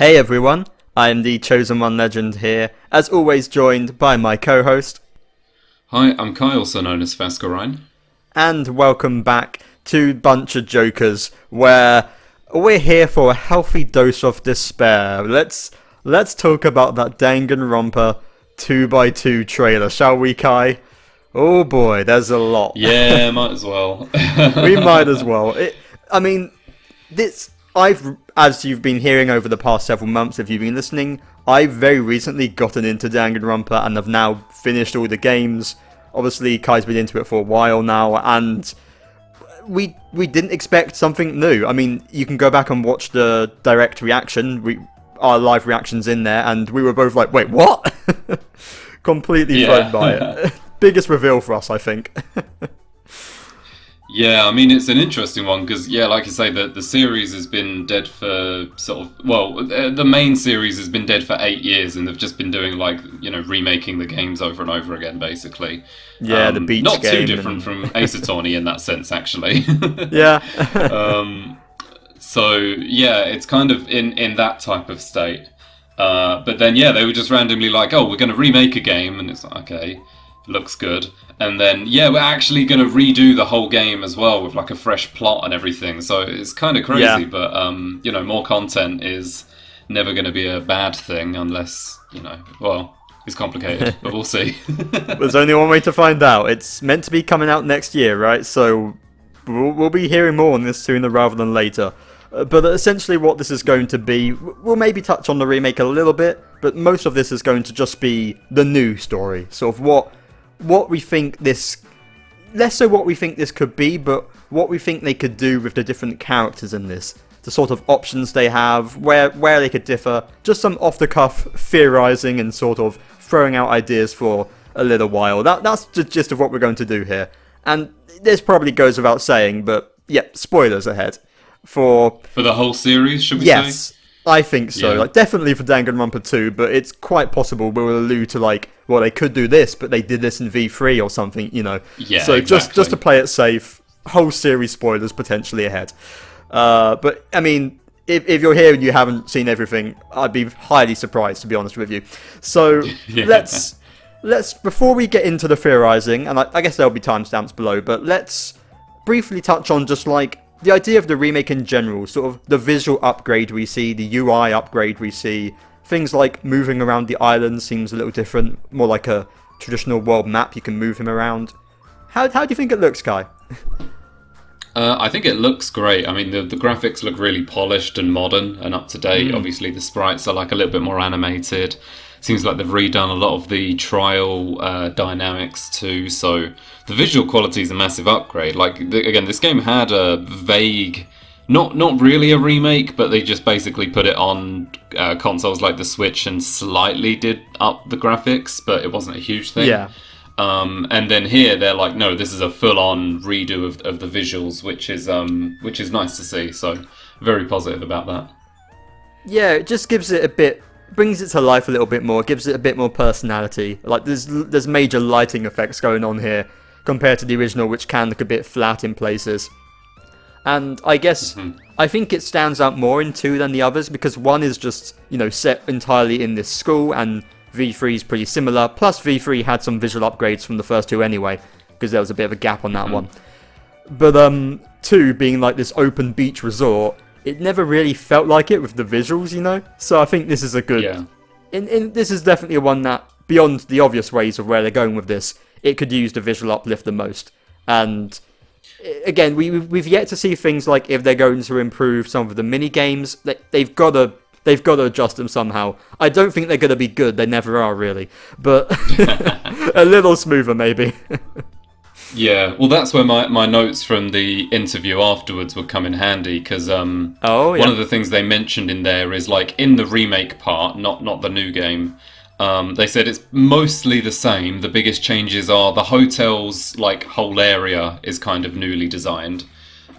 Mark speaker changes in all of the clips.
Speaker 1: Hey everyone, I am TheChosenOneLegend here, as always joined by my co-host.
Speaker 2: Hi, I'm Kai, also known as Fascurreyn.
Speaker 1: And welcome back to BunchaJokahs, where we're here for a healthy dose of despair. Let's talk about that Danganronpa 2x2 trailer, shall we, Kai? Oh boy, there's a lot.
Speaker 2: Yeah, might as well.
Speaker 1: We might as well. As you've been hearing over the past several months, if you've been listening, I've very recently gotten into Danganronpa and have now finished all the games. Obviously, Kai's been into it for a while now, and we didn't expect something new. I mean, you can go back and watch the direct reaction, our live reactions in there, and we were both like, wait, what? Completely thrown by it. Biggest reveal for us, I think.
Speaker 2: Yeah, I mean, it's an interesting one because, like you say, the series has been dead for the main series has been dead for 8 years, and they've just been doing, remaking the games over and over again, basically.
Speaker 1: Yeah, the beach
Speaker 2: not
Speaker 1: game.
Speaker 2: Not too different from Ace Attorney in that sense, actually.
Speaker 1: Yeah.
Speaker 2: It's kind of in that type of state. But then, they were just randomly like, oh, we're going to remake a game, and it's like, okay, looks good. And then, we're actually going to redo the whole game as well with, a fresh plot and everything. So it's kind of crazy, but, more content is never going to be a bad thing unless, it's complicated, but we'll see.
Speaker 1: There's only one way to find out. It's meant to be coming out next year, right? So we'll be hearing more on this sooner rather than later. But essentially what this is going to be, we'll maybe touch on the remake a little bit, but most of this is going to just be the new story. Sort of what we think this... Less so what we think this could be, but what we think they could do with the different characters in this. The sort of options they have, where they could differ. Just some off-the-cuff theorizing and sort of throwing out ideas for a little while. That's the gist of what we're going to do here. And this probably goes without saying, but spoilers ahead. For
Speaker 2: the whole series, should we say?
Speaker 1: Yes, I think so.
Speaker 2: Yeah.
Speaker 1: Definitely for Danganronpa 2, but it's quite possible we'll allude to they could do this, but they did this in V3 or something, Yeah, so
Speaker 2: exactly.
Speaker 1: just to play it safe, whole series spoilers potentially ahead. But I mean, if you're here and you haven't seen everything, I'd be highly surprised, to be honest with you. So let's before we get into the theorizing, and I guess there'll be timestamps below, but let's briefly touch on just the idea of the remake in general, sort of the visual upgrade we see, the UI upgrade we see, things like moving around the island seems a little different, more like a traditional world map, you can move him around. How do you think it looks, Kai?
Speaker 2: I think it looks great. I mean, the graphics look really polished and modern and up to date. Obviously, the sprites are a little bit more animated. Seems like they've redone a lot of the trial dynamics too, so the visual quality is a massive upgrade. Again, this game had a vague, not really a remake, but they just basically put it on consoles like the Switch and slightly did up the graphics, but it wasn't a huge thing.
Speaker 1: Yeah.
Speaker 2: And then here they're like, no, this is a full-on redo of the visuals, which is nice to see. So very positive about that.
Speaker 1: Yeah, it just gives it brings it to life a little bit more, gives it a bit more personality. There's major lighting effects going on here compared to the original, which can look a bit flat in places. And I guess I think it stands out more in 2 than the others because 1 is just, set entirely in this school, and V3 is pretty similar. Plus V3 had some visual upgrades from the first 2 anyway, because there was a bit of a gap on that one. But 2 being this open beach resort, it never really felt like it with the visuals, So I think this is a good...
Speaker 2: Yeah.
Speaker 1: This is definitely a one that, beyond the obvious ways of where they're going with this, it could use the visual uplift the most. And again, we've yet to see things like if they're going to improve some of the mini games. They've got to adjust them somehow. I don't think they're going to be good. They never are, really. But a little smoother, maybe.
Speaker 2: Yeah, well, that's where my notes from the interview afterwards would come in handy, because one of the things they mentioned in there is, in the remake part, not the new game, they said it's mostly the same. The biggest changes are the hotel's, whole area is kind of newly designed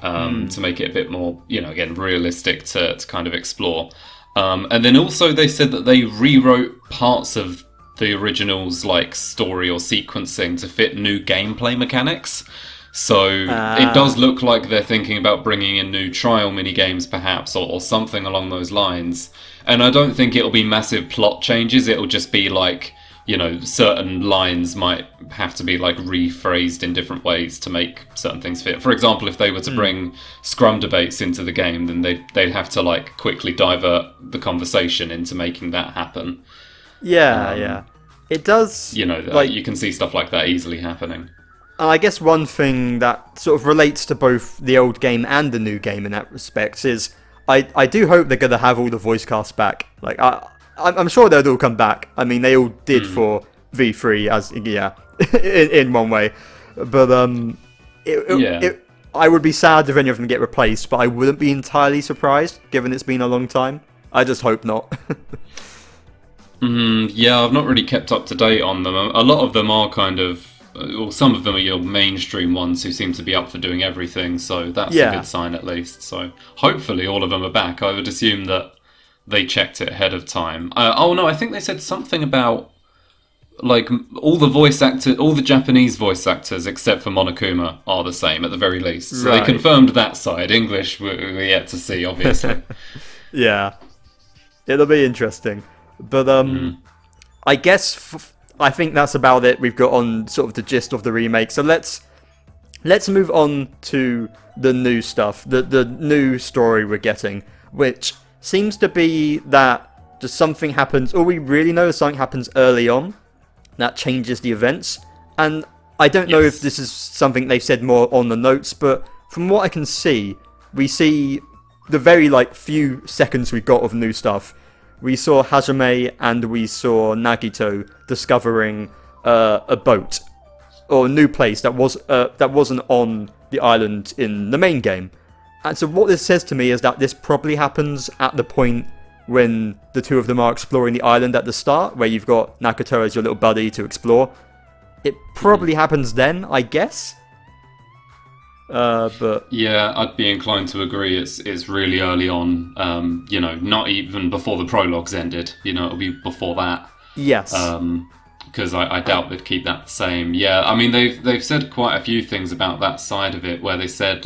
Speaker 2: to make it a bit more, again, realistic to kind of explore. And then also they said that they rewrote parts of the original's story or sequencing to fit new gameplay mechanics. So it does look like they're thinking about bringing in new trial mini-games perhaps, or something along those lines. And I don't think it'll be massive plot changes, it'll just be like, you know, certain lines might have to be like rephrased in different ways to make certain things fit. For example, if they were to bring scrum debates into the game, then they'd have to like quickly divert the conversation into making that happen.
Speaker 1: Yeah. It does...
Speaker 2: You know, like, you can see stuff like that easily happening.
Speaker 1: And I guess one thing that sort of relates to both the old game and the new game in that respect is I do hope they're going to have all the voice casts back. Like, I'm sure they'll all come back. I mean, they all did for V3 as in one way. But I would be sad if any of them get replaced, but I wouldn't be entirely surprised, given it's been a long time. I just hope not.
Speaker 2: Yeah, I've not really kept up to date on them. A lot of them are kind of... Well, some of them are your mainstream ones who seem to be up for doing everything, so that's a good sign at least. So hopefully all of them are back. I would assume that they checked it ahead of time. I think they said something about like all the Japanese voice actors except for Monokuma are the same at the very least. So they confirmed that side. English we're yet to see, obviously.
Speaker 1: Yeah, it'll be interesting. But I guess I think that's about it we've got on sort of the gist of the remake. So let's move on to the new stuff, the new story we're getting, which seems to be that just something happens. All we really know is something happens early on that changes the events. And I don't know if this is something they've said more on the notes, but from what I can see, we see the very few seconds we got of new stuff. We saw Hajime and we saw Nagito discovering a boat or a new place that wasn't on the island in the main game. And so what this says to me is that this probably happens at the point when the two of them are exploring the island at the start, where you've got Nagito as your little buddy to explore. It probably happens then, I guess. But
Speaker 2: yeah, I'd be inclined to agree. It's really early on. Not even before the prologues ended. It'll be before that.
Speaker 1: Yes.
Speaker 2: Because I doubt they'd keep that the same. Yeah, I mean they've said quite a few things about that side of it, where they said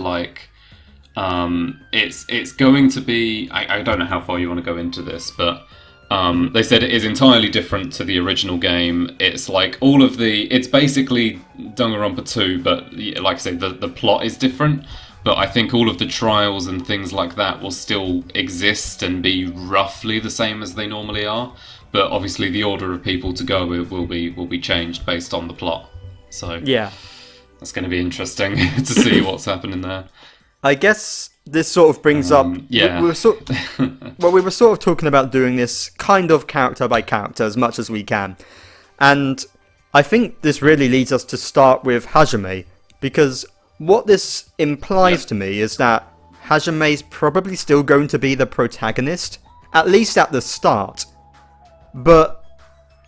Speaker 2: it's going to be. I don't know how far you want to go into this, but they said it is entirely different to the original game. It's like it's basically Danganronpa 2, but like I say, the plot is different. But I think all of the trials and things like that will still exist and be roughly the same as they normally are. But obviously, the order of people to go will be changed based on the plot. So
Speaker 1: yeah,
Speaker 2: that's going to be interesting to see what's happening there.
Speaker 1: I guess this sort of brings up...
Speaker 2: Yeah.
Speaker 1: We were sort of talking about doing this kind of character by character as much as we can. And I think this really leads us to start with Hajime, because what this implies to me is that Hajime's probably still going to be the protagonist, at least at the start. But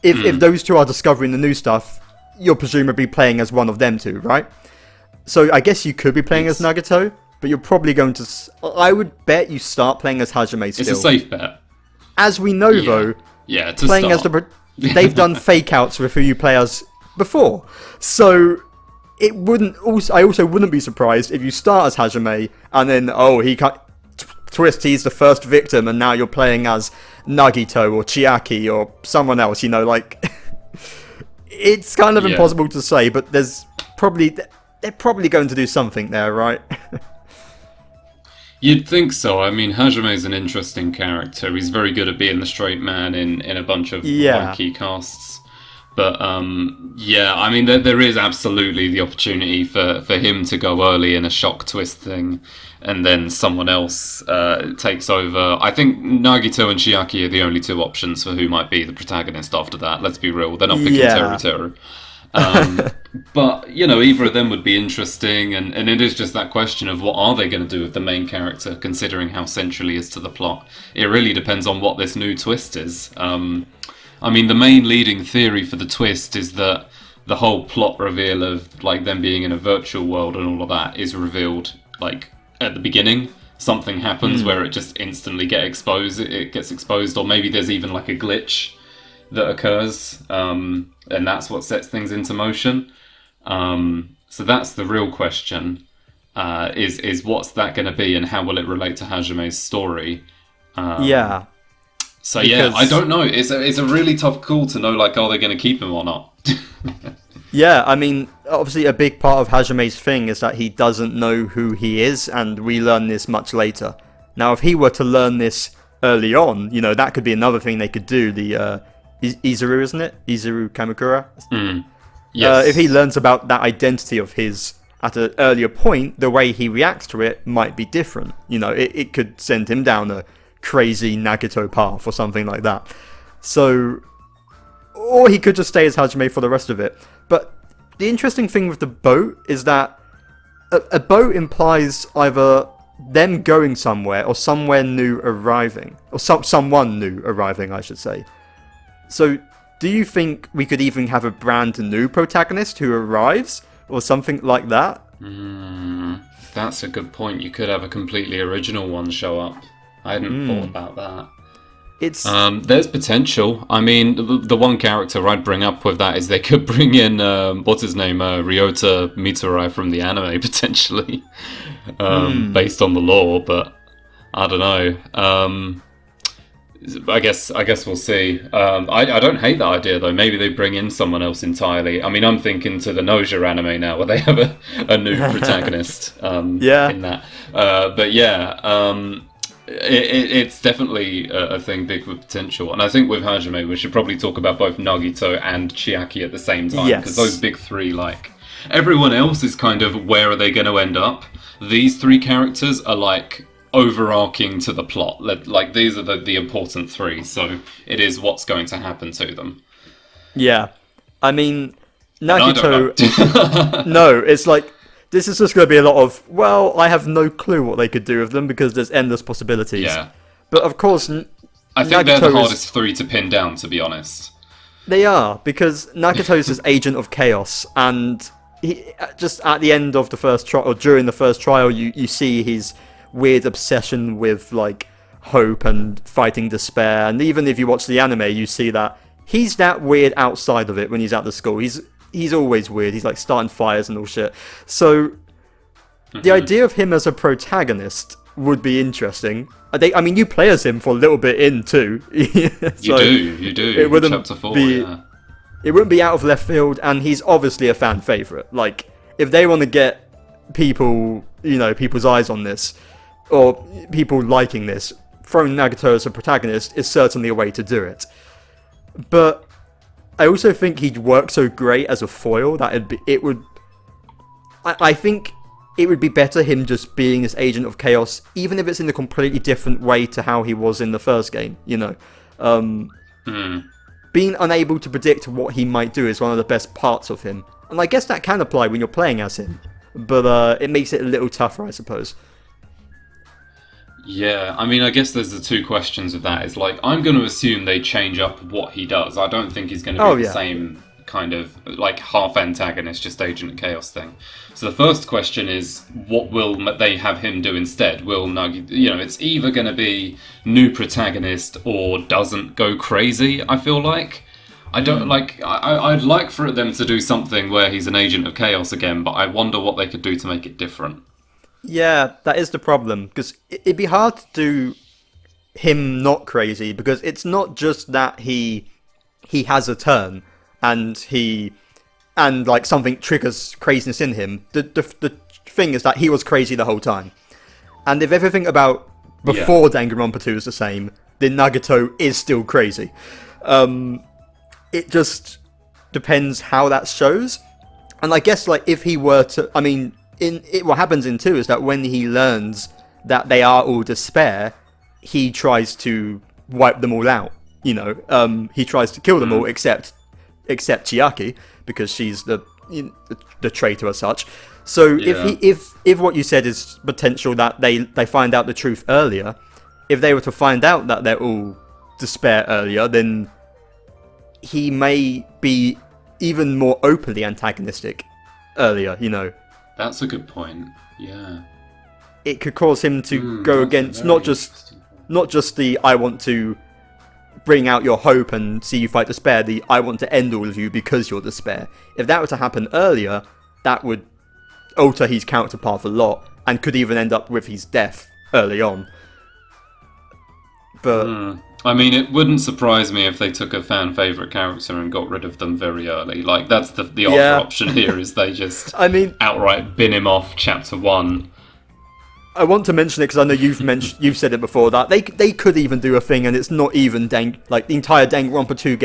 Speaker 1: if those two are discovering the new stuff, you're presumably playing as one of them two, right? So I guess you could be playing as Nagito, but you're probably going to... I would bet you start playing as Hajime still.
Speaker 2: It's a safe bet.
Speaker 1: As we know, though, playing
Speaker 2: start.
Speaker 1: as they've done fake-outs with who you play as before. So it wouldn't... I also wouldn't be surprised if you start as Hajime, and then, he can't... Twist, he's the first victim, and now you're playing as Nagito or Chiaki or someone else, It's kind of impossible to say, but they're probably going to do something there, right?
Speaker 2: You'd think so. I mean, Hajime's an interesting character. He's very good at being the straight man in a bunch of wonky casts. But, I mean, there is absolutely the opportunity for him to go early in a shock twist thing, and then someone else takes over. I think Nagito and Chiaki are the only two options for who might be the protagonist after that. Let's be real. They're not picking Teruteru. But, either of them would be interesting, and it is just that question of what are they going to do with the main character, considering how central he is to the plot. It really depends on what this new twist is. I mean, the main leading theory for the twist is that the whole plot reveal of them being in a virtual world and all of that is revealed at the beginning. Something happens where it just instantly gets exposed, or maybe there's even a glitch that occurs, and that's what sets things into motion. So that's the real question. Is what's that going to be, and how will it relate to Hajime's story?
Speaker 1: Yeah.
Speaker 2: So yeah, I don't know. It's a really tough call to know. Like, are they going to keep him or not?
Speaker 1: Yeah, I mean, obviously a big part of Hajime's thing is that he doesn't know who he is, and we learn this much later. Now, if he were to learn this early on, you know, that could be another thing they could do. The Izuru, isn't it? Izuru Kamakura?
Speaker 2: Yes.
Speaker 1: If he learns about that identity of his at an earlier point, the way he reacts to it might be different. You know, it could send him down a crazy Nagito path or something like that. So, or he could just stay as Hajime for the rest of it. But the interesting thing with the boat is that a boat implies either them going somewhere or somewhere new arriving. Or someone new arriving, I should say. So, do you think we could even have a brand new protagonist who arrives? Or something like that?
Speaker 2: That's a good point. You could have a completely original one show up. I hadn't thought about that.
Speaker 1: It's
Speaker 2: there's potential. I mean, the one character I'd bring up with that is they could bring in what's his name, Ryota Miturai from the anime potentially, based on the lore. But I don't know. I guess we'll see. I don't hate that idea though. Maybe they bring in someone else entirely. I mean, I'm thinking to the Noja anime now, where they have a new protagonist. In that. But yeah. It's definitely a thing big with potential, and I think with Hajime we should probably talk about both Nagito and Chiaki at the same time, because those big three, like, everyone else is kind of where are they going to end up. These three characters are like overarching to the plot, like these are the important three, so it is what's going to happen to them.
Speaker 1: Yeah, I mean, Nagito. No, it's like, this is just going to be a lot of, well, I have no clue what they could do with them because there's endless possibilities.
Speaker 2: Yeah.
Speaker 1: But of course,
Speaker 2: I think they're the hardest three to pin down, to be honest.
Speaker 1: They are, because Nagito is this agent of chaos, and he, just at the end of the first trial, or during the first trial, you see his weird obsession with, like, hope and fighting despair. And even if you watch the anime, you see that he's that weird outside of it when he's at the school. He's always weird. He's like starting fires and all shit. So the idea of him as a protagonist would be interesting. I mean, you play as him for a little bit in too. So
Speaker 2: you do.
Speaker 1: It wouldn't
Speaker 2: Chapter 4,
Speaker 1: It wouldn't be out of left field, and he's obviously a fan favorite. Like, if they want to get people, you know, people's eyes on this, or people liking this, throwing Nagito as a protagonist is certainly a way to do it. But I also think he'd work so great as a foil that I think it would be better him just being this agent of chaos, even if it's in a completely different way to how he was in the first game, you know. Being unable to predict what he might do is one of the best parts of him. And I guess that can apply when you're playing as him, but it makes it a little tougher, I suppose.
Speaker 2: Yeah, I mean, I guess there's the two questions of that. Is like, I'm going to assume they change up what he does. I don't think he's going to be the same kind of, like, half antagonist, just agent of chaos thing. So the first question is, what will they have him do instead? Will Nagi, you know, it's either going to be new protagonist or doesn't go crazy, I feel like. I don't like, I'd like for them to do something where he's an agent of chaos again, but I wonder what they could do to make it different.
Speaker 1: Yeah, that is the problem, because it'd be hard to do him not crazy, because it's not just that he has a turn and like something triggers craziness in him. The thing is that he was crazy the whole time, and if everything about before Danganronpa 2 is the same, then Nagito is still crazy. It just depends how that shows, and I guess, like, if he were to, I mean, what happens in 2 is that when he learns that they are all despair, he tries to wipe them all out. You know, he tries to kill them all except Chiaki, because she's the traitor as such. So if what you said is potential that they find out the truth earlier, if they were to find out that they're all despair earlier, then he may be even more openly antagonistic earlier. You know.
Speaker 2: That's a good point. Yeah.
Speaker 1: It could cause him to go against not just the I want to bring out your hope and see you fight despair, the I want to end all of you because you're despair. If that were to happen earlier, that would alter his character path a lot, and could even end up with his death early on. But
Speaker 2: I mean, it wouldn't surprise me if they took a fan favourite character and got rid of them very early. Like, that's the other option here, is they just outright bin him off Chapter 1.
Speaker 1: I want to mention it because I know you've said it before, that they could even do a thing and it's not even the entire Danganronpa 2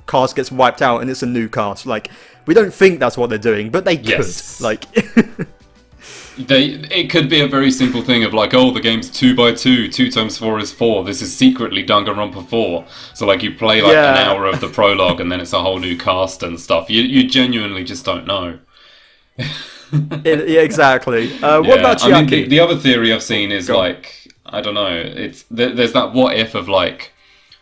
Speaker 1: cast gets wiped out and it's a new cast. Like, we don't think that's what they're doing, but they could. Like,
Speaker 2: it could be a very simple thing of like, oh, the game's 2x2, 2 times 4 is 4. This is secretly Danganronpa 4. So like, you play like an hour of the prologue and then it's a whole new cast and stuff. You genuinely just don't know.
Speaker 1: Yeah, exactly. What about Chiaki?
Speaker 2: I mean, the other theory I've seen is like, I don't know. There's that what if of like,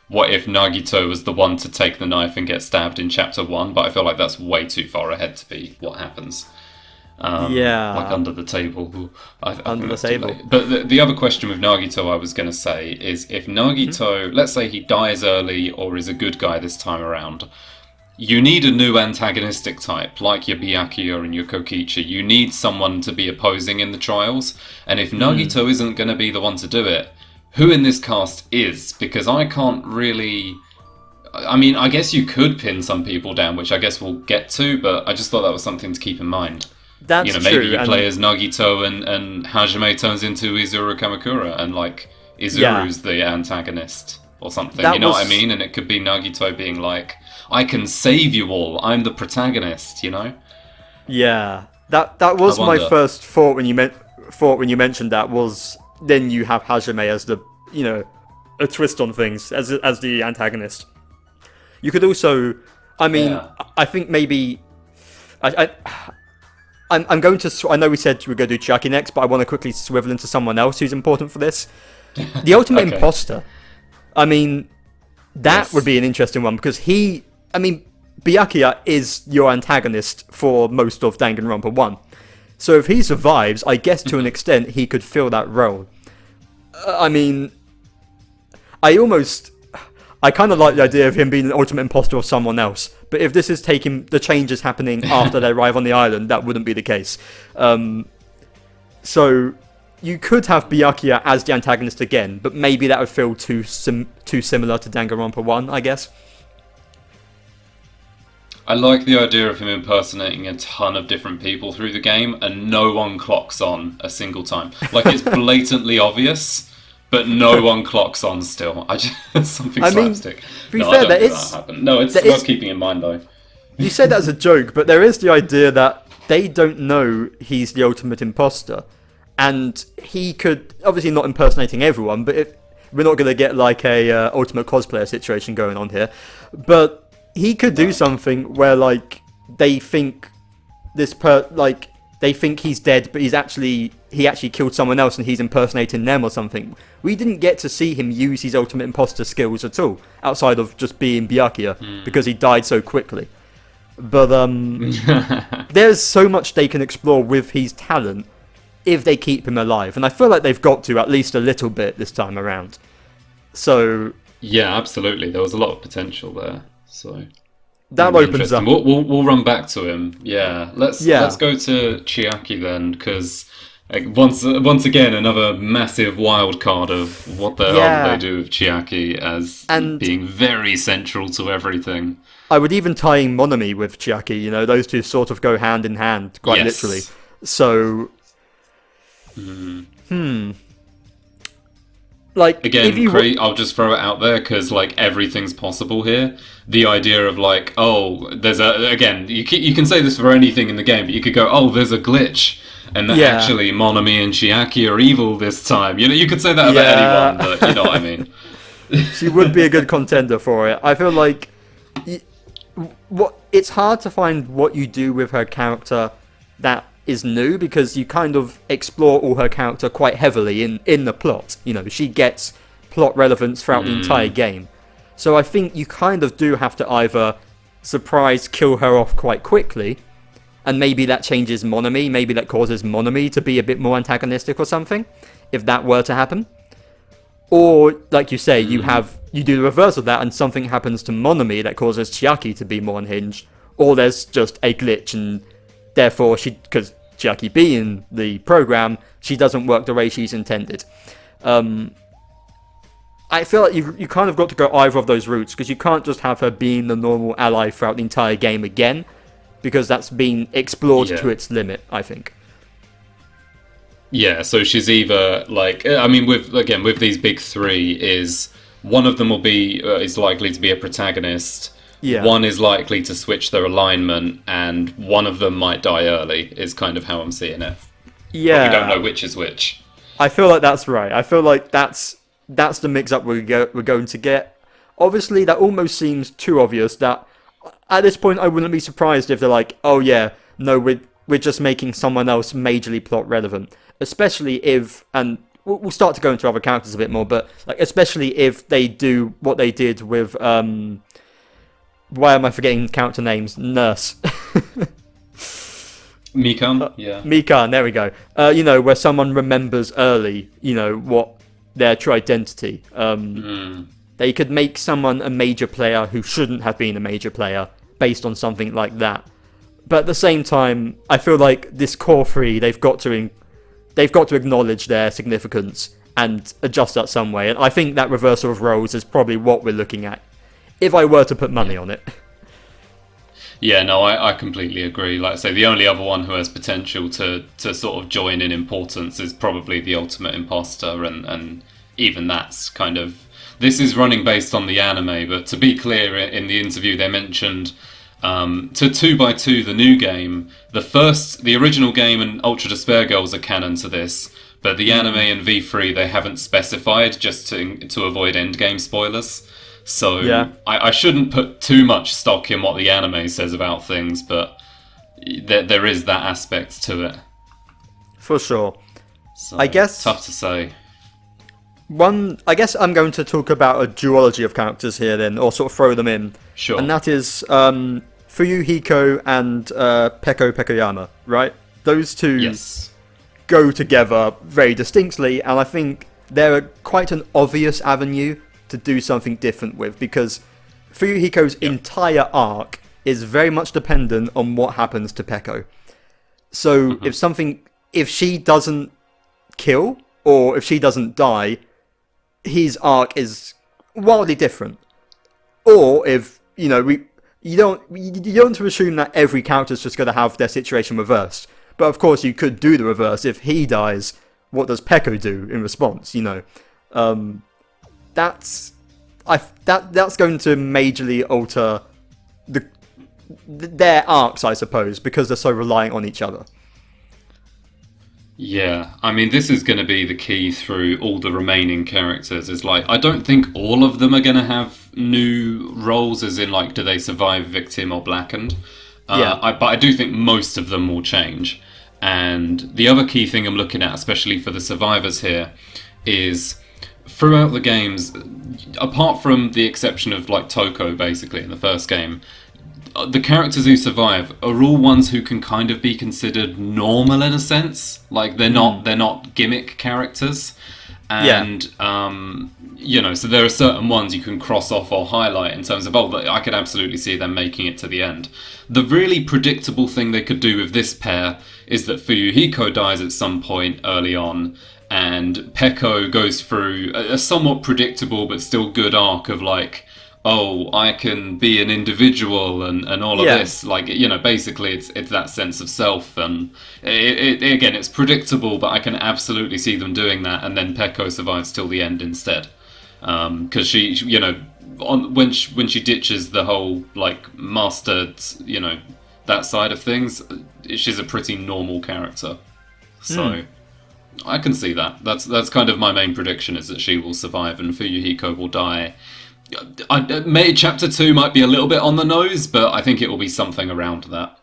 Speaker 2: what if Nagito was the one to take the knife and get stabbed in Chapter 1? But I feel like that's way too far ahead to be what happens. Like under the table.
Speaker 1: Under the table.
Speaker 2: But the other question with Nagito I was going to say is, if Nagito, let's say he dies early or is a good guy this time around, you need a new antagonistic type, like your Byakuya and your Kokichi. You need someone to be opposing in the trials. And if Nagito isn't going to be the one to do it, who in this cast is? Because I can't really... I mean, I guess you could pin some people down, which I guess we'll get to, but I just thought that was something to keep in mind.
Speaker 1: That's
Speaker 2: true. Maybe you play
Speaker 1: and...
Speaker 2: as Nagito and Hajime turns into Izuru Kamakura, and like, Izuru's the antagonist or something. What I mean? And it could be Nagito being like, I can save you all. I'm the protagonist, you know?
Speaker 1: Yeah. That was my first thought when you mentioned that, was then you have Hajime as the, a twist on things as the antagonist. You could also, I think maybe I'm going to, I know we said we're going to do Chiaki next, but I want to quickly swivel into someone else who's important for this. The Ultimate Imposter. I mean, that would be an interesting one, because Byakuya is your antagonist for most of Danganronpa 1. So if he survives, I guess to an extent he could fill that role. I kind of like the idea of him being an ultimate imposter of someone else. But if this is taking the changes happening after they arrive on the island, that wouldn't be the case. So you could have Byakuya as the antagonist again, but maybe that would feel too similar to Danganronpa 1, I guess.
Speaker 2: I like the idea of him impersonating a ton of different people through the game and no one clocks on a single time. Like, it's blatantly obvious, but no one clocks on still. Something slapstick.
Speaker 1: To be fair,
Speaker 2: it's worth keeping in mind, though.
Speaker 1: You say that as a joke, but there is the idea that they don't know he's the ultimate imposter. And he could, obviously not impersonating everyone, but we're not going to get like a ultimate cosplayer situation going on here. But he could do something where, like, they think they think he's dead, but he actually killed someone else and he's impersonating them or something. We didn't get to see him use his ultimate imposter skills at all, outside of just being Byakuya, because he died so quickly. But there's so much they can explore with his talent if they keep him alive, and I feel like they've got to at least a little bit this time around. So
Speaker 2: yeah, absolutely, there was a lot of potential there. So
Speaker 1: that opens up.
Speaker 2: We'll run back to him. Yeah, let's go to Chiaki then, because once again another massive wild card of what the hell they do with Chiaki as being very central to everything.
Speaker 1: I would even tie in Monami with Chiaki. Those two sort of go hand in hand, quite literally. So, like,
Speaker 2: again, I'll just throw it out there because like everything's possible here. The idea of like, there's you can say this for anything in the game, but you could go, there's a glitch, and that actually Monami and Chiaki are evil this time. You could say that about anyone, but you know what I mean.
Speaker 1: She would be a good contender for it. I feel like it's hard to find what you do with her character that is new, because you kind of explore all her character quite heavily in the plot. She gets plot relevance throughout the entire game. So I think you kind of do have to either kill her off quite quickly, and maybe that changes Monami, maybe that causes Monami to be a bit more antagonistic or something, if that were to happen. Or, like you say, you do the reverse of that and something happens to Monami that causes Chiaki to be more unhinged, or there's just a glitch and therefore because Chiaki be in the program, she doesn't work the way she's intended. I feel like you kind of got to go either of those routes, because you can't just have her being the normal ally throughout the entire game again, because that's been explored to its limit, I think.
Speaker 2: Yeah, so she's either like, I mean, with these big three, is one of them will be is likely to be a protagonist. Yeah. One is likely to switch their alignment, and one of them might die early. Is kind of how I'm seeing it.
Speaker 1: Yeah,
Speaker 2: but we don't know which is which.
Speaker 1: I feel like that's right. I feel like that's the mix-up we're going to get. Obviously, that almost seems too obvious. That at this point, I wouldn't be surprised if they're like, "Oh yeah, no, we're just making someone else majorly plot relevant." Especially if, and we'll start to go into other characters a bit more, but like especially if they do what they did with why am I forgetting character names? Nurse.
Speaker 2: Mikan, yeah.
Speaker 1: Mikan, there we go. Where someone remembers early, what their true identity. They could make someone a major player who shouldn't have been a major player based on something like that. But at the same time, I feel like this core three, they've got to acknowledge their significance and adjust that some way. And I think that reversal of roles is probably what we're looking at, if I were to put money on it.
Speaker 2: Yeah, no, I completely agree. Like I say, the only other one who has potential to sort of join in importance is probably the ultimate imposter, and even that's kind of... This is running based on the anime, but to be clear, in the interview they mentioned... to 2x2, the new game, the original game and Ultra Despair Girls are canon to this, but the anime and V3 they haven't specified, just to avoid endgame spoilers. So yeah. I shouldn't put too much stock in what the anime says about things, but there is that aspect to it.
Speaker 1: For sure.
Speaker 2: So,
Speaker 1: I guess
Speaker 2: tough to say.
Speaker 1: I guess I'm going to talk about a duology of characters here then, or sort of throw them in.
Speaker 2: Sure.
Speaker 1: And that is Fuyuhiko and Peko Pekoyama, right? Those two go together very distinctly, and I think they're quite an obvious avenue to do something different with, because Fuyuhiko's entire arc is very much dependent on what happens to Peko. So if she doesn't kill, or if she doesn't die, his arc is wildly different. Or if, you don't want to assume that every character's just going to have their situation reversed. But of course you could do the reverse. If he dies, what does Peko do in response, That's going to majorly alter their arcs, I suppose, because they're so reliant on each other.
Speaker 2: Yeah, I mean, this is going to be the key through all the remaining characters. Is like, I don't think all of them are going to have new roles, as in, like, do they survive Victim or Blackened? But I do think most of them will change. And the other key thing I'm looking at, especially for the survivors here, is throughout the games, apart from the exception of, like, Toko, basically, in the first game, the characters who survive are all ones who can kind of be considered normal in a sense. Like, they're not gimmick characters. And, so there are certain ones you can cross off or highlight in terms of, I could absolutely see them making it to the end. The really predictable thing they could do with this pair is that Fuyuhiko dies at some point early on, and Peko goes through a somewhat predictable but still good arc of, like, I can be an individual and all of this. Like, basically it's that sense of self. And again, it's predictable, but I can absolutely see them doing that. And then Peko survives till the end instead. Because she, when she ditches the whole, like, mastered, that side of things, she's a pretty normal character. So I can see that. That's kind of my main prediction, is that she will survive and Fuyuhiko will die. Chapter 2 might be a little bit on the nose, but I think it will be something around that.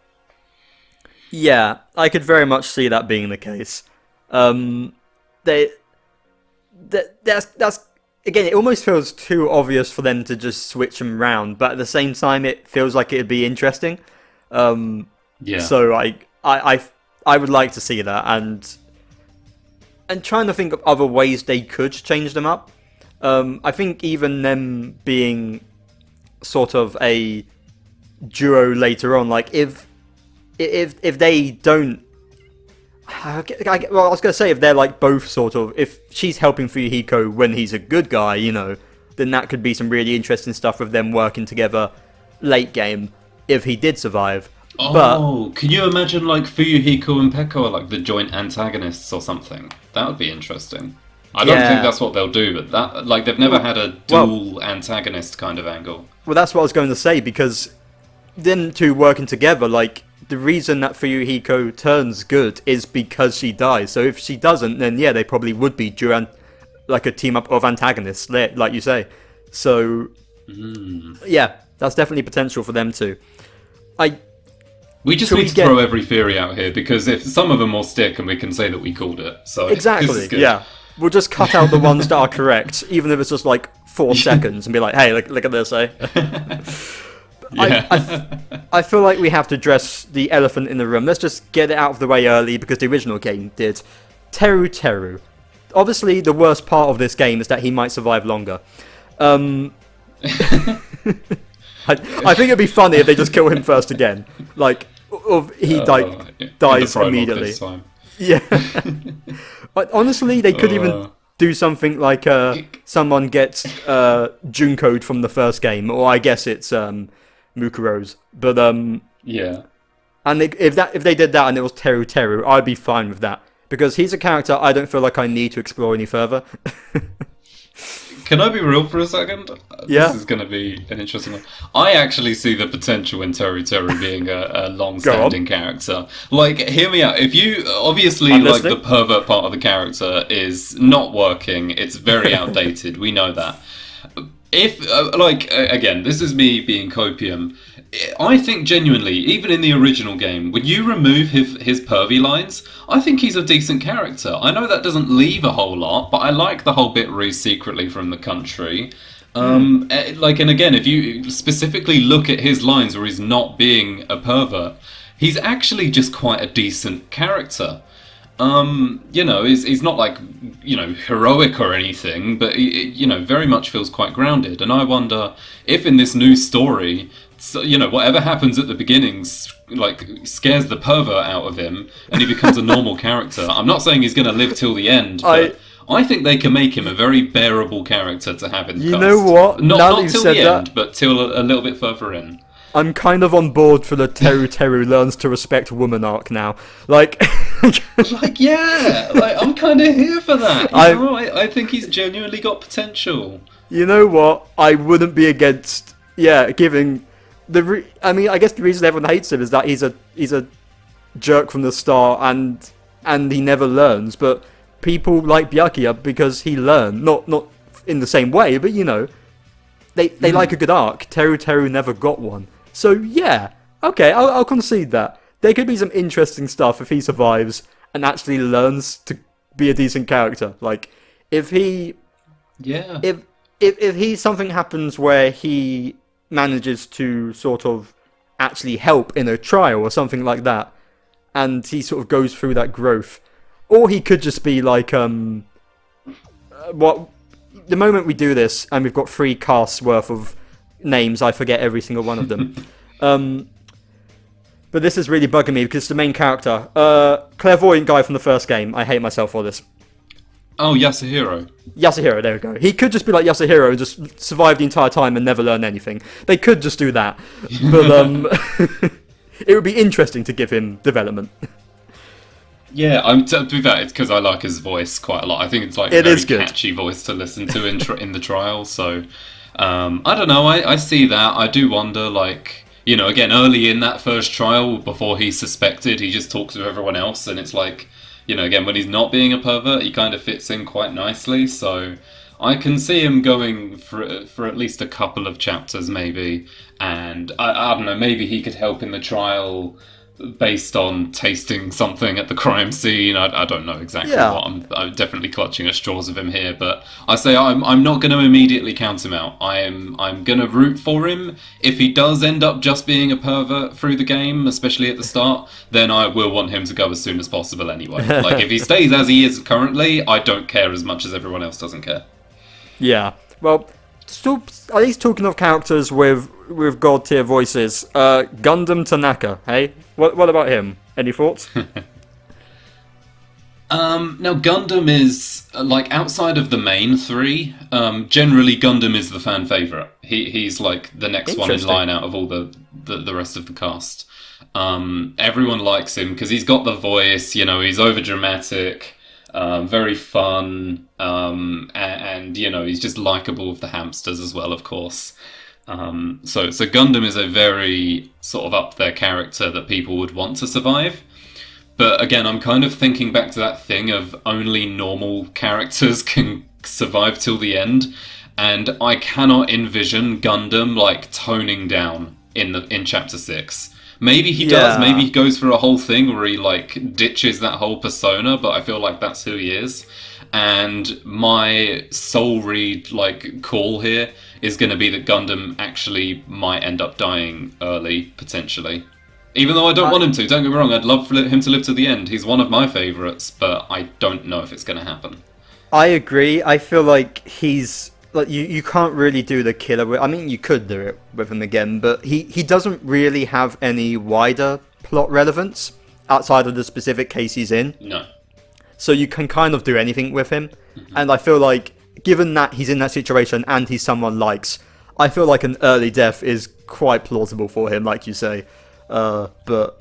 Speaker 1: Yeah, I could very much see that being the case. That's again, it almost feels too obvious for them to just switch them around, but at the same time, it feels like it'd be interesting. So I would like to see that, and trying to think of other ways they could change them up. I think even them being sort of a duo later on, like if they don't Well, I was going to say, if they're like both sort of... If she's helping Fuyuhiko when he's a good guy, you know, then that could be some really interesting stuff with them working together late game, if he did survive.
Speaker 2: Oh, can you imagine like Fuyuhiko and Peko are like the joint antagonists or something? That would be interesting. I don't think that's what they'll do, but that like they've never had a dual antagonist kind of angle.
Speaker 1: Well, that's what I was going to say, because them two working together, like, the reason that Fuyuhiko turns good is because she dies. So if she doesn't, then yeah, they probably would be like a team up of antagonists, like you say. So yeah, that's definitely potential for them too.
Speaker 2: We just need to throw every theory out here, because if some of them will stick, and we can say that we called it. So
Speaker 1: exactly, yeah. We'll just cut out the ones that are correct, even if it's just like 4 seconds, and be like, "Hey, look at this, eh?" I feel like we have to address the elephant in the room. Let's just get it out of the way early, because the original game did. Teruteru. Obviously, the worst part of this game is that he might survive longer. I think it'd be funny if they just kill him first again. Like, he dies immediately. Yeah. But honestly, they could even do something like someone gets Junko'd from the first game, or I guess it's Mukuro's. But
Speaker 2: yeah.
Speaker 1: And if they did that and it was Teruteru, I'd be fine with that, because he's a character I don't feel like I need to explore any further.
Speaker 2: Can I be real for a second?
Speaker 1: Yeah.
Speaker 2: This is going to be an interesting one. I actually see the potential in Teruteru being a long-standing character. Like, hear me out. If you... Obviously, like, the pervert part of the character is not working. It's very outdated. We know that. If, again, this is me being copium. I think genuinely, even in the original game, when you remove his pervy lines, I think he's a decent character. I know that doesn't leave a whole lot, but I like the whole bit where he's secretly from the country. And again, if you specifically look at his lines where he's not being a pervert, he's actually just quite a decent character. He's not like, heroic or anything, but he, very much feels quite grounded. And I wonder if in this new story, so, whatever happens at the beginning, scares the pervert out of him, and he becomes a normal character. I'm not saying he's going to live till the end, but I think they can make him a very bearable character to have in the cast.
Speaker 1: You know what?
Speaker 2: Not till the end, but till a little bit further in.
Speaker 1: I'm kind of on board for the Teruteru learns to respect woman arc now. I'm
Speaker 2: kind of here for that. I think he's genuinely got potential.
Speaker 1: You know what? I wouldn't be against, giving I guess the reason everyone hates him is that he's a jerk from the start, and he never learns. But people like Byakuya because he learned, not in the same way, but they like a good arc. Teruteru never got one. So yeah, okay, I'll concede that. There could be some interesting stuff if he survives and actually learns to be a decent character. Like, if something happens where he manages to sort of actually help in a trial or something like that, and he sort of goes through that growth. Or he could just be like, the moment we do this, and we've got 3 casts worth of names, I forget every single one of them. But this is really bugging me, because the main character, clairvoyant guy from the first game, I hate myself for this.
Speaker 2: Oh, Yasuhiro.
Speaker 1: Yasuhiro, there we go. He could just be like Yasuhiro and just survive the entire time and never learn anything. They could just do that. But it would be interesting to give him development.
Speaker 2: Yeah, to be fair, it's because I like his voice quite a lot. I think it's like a very catchy voice to listen to in the trial. So, I don't know. I see that. I do wonder, again, early in that first trial, before he's suspected, he just talks to everyone else, and it's like, again, when he's not being a pervert, he kind of fits in quite nicely. So I can see him going for at least a couple of chapters, maybe. And I don't know, maybe he could help in the trial based on tasting something at the crime scene. I don't know exactly what. I'm definitely clutching at straws of him here, but I say I'm not going to immediately count him out. I'm going to root for him. If he does end up just being a pervert through the game, especially at the start, then I will want him to go as soon as possible anyway. If he stays as he is currently, I don't care as much as everyone else doesn't care. Yeah,
Speaker 1: well, still, at least talking of characters with god tier voices, Gundham Tanaka, hey? What about him? Any thoughts?
Speaker 2: Now, Gundam is, like, outside of the main three, generally Gundam is the fan favourite. He's, like, the next one in line out of all the rest of the cast. Everyone likes him because he's got the voice, you know, he's overdramatic, very fun, and, you know, he's just likeable with the hamsters as well, of course. So Gundam is a very sort of up there character that people would want to survive. But again, I'm kind of thinking back to that thing of only normal characters can survive till the end, and I cannot envision Gundam like toning down in Chapter 6. Maybe he does, maybe he goes for a whole thing where he like ditches that whole persona, but I feel like that's who he is. And my soul read like call here is going to be that Gundam actually might end up dying early, potentially. Even though I don't want him to, don't get me wrong, I'd love for him to live to the end. He's one of my favourites, but I don't know if it's going to happen.
Speaker 1: I agree. I feel like he's... like you can't really do the killer... I mean, you could do it with him again, but he doesn't really have any wider plot relevance outside of the specific case he's in.
Speaker 2: No.
Speaker 1: So you can kind of do anything with him. Mm-hmm. And I feel like, given that he's in that situation and he's someone likes, I feel like an early death is quite plausible for him, like you say. But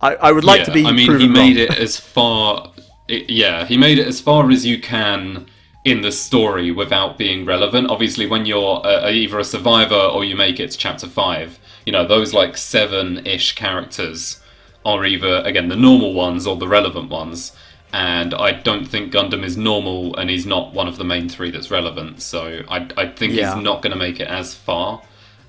Speaker 1: I would like to be.
Speaker 2: I mean, he made it as far. He made it as far as you can in the story without being relevant. Obviously, when you're either a survivor or you make it to Chapter 5, you know those like 7-ish characters are either again the normal ones or the relevant ones. And I don't think Gundam is normal, and he's not one of the main 3 that's relevant. So I think he's not going to make it as far.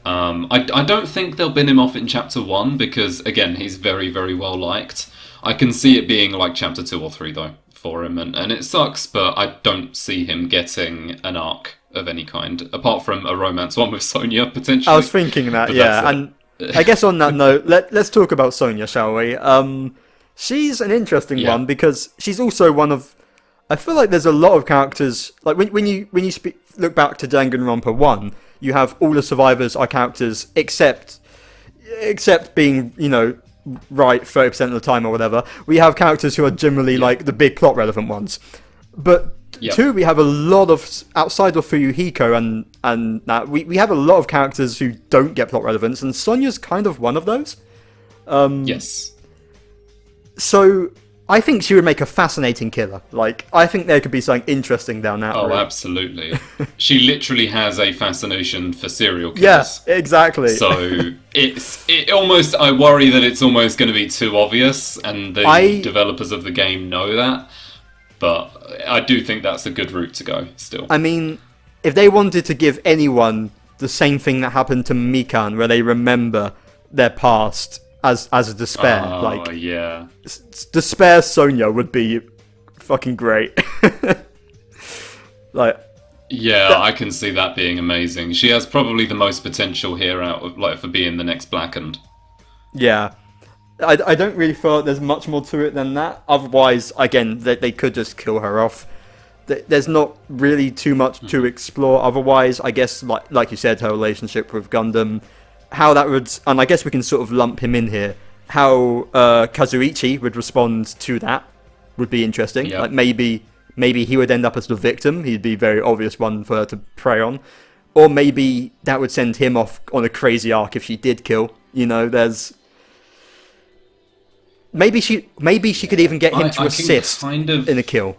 Speaker 2: I don't think they'll bin him off in Chapter 1 because, again, he's very, very well liked. I can see it being like Chapter 2 or 3, though, for him, and it sucks, but I don't see him getting an arc of any kind, apart from a romance one with Sonia, potentially.
Speaker 1: I was thinking that, and I guess on that note, let's talk about Sonia, shall we? She's an interesting one because she's also one of... I feel like there's a lot of characters... Like, when you look back to Danganronpa 1... You have all the survivors are characters except being, you know, right 30% of the time or whatever. We have characters who are generally like the big plot relevant ones. But two, we have a lot of, outside of Fuyuhiko and that, we have a lot of characters who don't get plot relevance, and Sonia's kind of one of those.
Speaker 2: Yes.
Speaker 1: So I think she would make a fascinating killer. Like, I think there could be something interesting down that road.
Speaker 2: Oh, absolutely. She literally has a fascination for serial killers.
Speaker 1: Yeah, exactly.
Speaker 2: So it almost, I worry that it's almost going to be too obvious, and the developers of the game know that. But I do think that's a good route to go, still.
Speaker 1: I mean, if they wanted to give anyone the same thing that happened to Mikan, where they remember their past as a despair, despair Sonia would be fucking great.
Speaker 2: I can see that being amazing. She has probably the most potential here for being the next Blackened.
Speaker 1: Yeah, I don't really feel like there's much more to it than that. Otherwise, again, they could just kill her off. There's not really too much to explore. Otherwise, I guess, like you said, her relationship with Gundam. How that would, and I guess we can sort of lump him in here, how Kazuichi would respond to that would be interesting. Yep. Like maybe he would end up as the victim. He'd be a very obvious one for her to prey on. Or maybe that would send him off on a crazy arc if she did kill. You know, there's... Maybe she could even get him to assist in a kill.